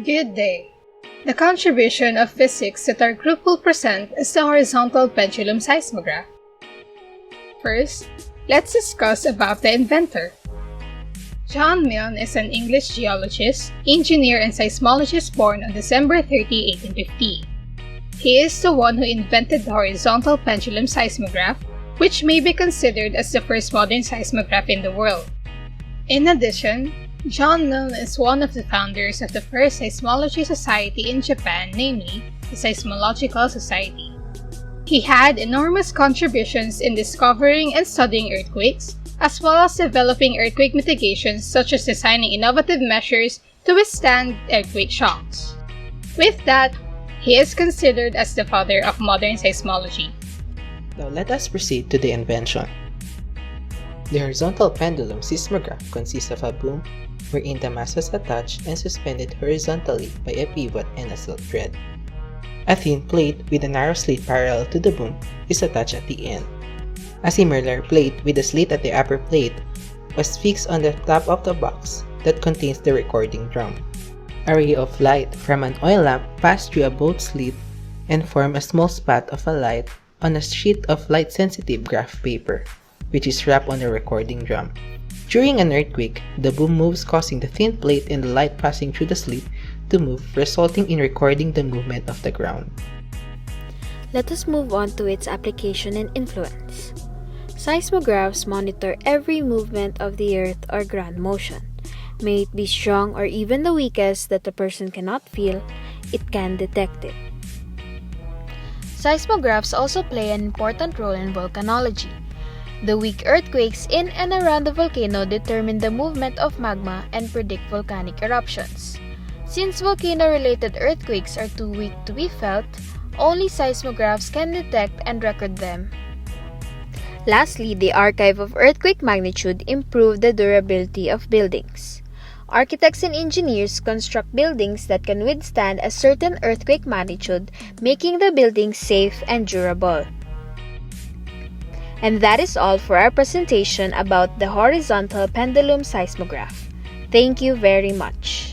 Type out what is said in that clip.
Good day. The contribution of physics that our group will present is the horizontal pendulum seismograph. First, let's discuss about the inventor. John Milne is an English geologist, engineer, and seismologist born on December 30, 1850. He is the one who invented the horizontal pendulum seismograph, which may be considered as the first modern seismograph in the world. In addition, John Milne is one of the founders of the first seismology society in Japan, namely the Seismological Society. He had enormous contributions in discovering and studying earthquakes, as well as developing earthquake mitigations such as designing innovative measures to withstand earthquake shocks. With that, he is considered as the father of modern seismology. Now let us proceed to the invention. The horizontal pendulum seismograph consists of a boom wherein the mass is attached and suspended horizontally by a pivot and a silk thread. A thin plate with a narrow slit parallel to the boom is attached at the end. A similar plate with a slit at the upper plate was fixed on the top of the box that contains the recording drum. A ray of light from an oil lamp passed through a both slit and formed a small spot of a light on a sheet of light-sensitive graph paper, which is wrapped on the recording drum. During an earthquake, the boom moves, causing the thin plate and the light passing through the slit to move, resulting in recording the movement of the ground. Let us move on to its application and influence. Seismographs monitor every movement of the earth or ground motion. May it be strong or even the weakest that the person cannot feel, it can detect it. Seismographs also play an important role in volcanology. The weak earthquakes in and around the volcano determine the movement of magma and predict volcanic eruptions. Since volcano-related earthquakes are too weak to be felt, only seismographs can detect and record them. Lastly, the archive of earthquake magnitude improved the durability of buildings. Architects and engineers construct buildings that can withstand a certain earthquake magnitude, making the buildings safe and durable. And that is all for our presentation about the horizontal pendulum seismograph. Thank you very much.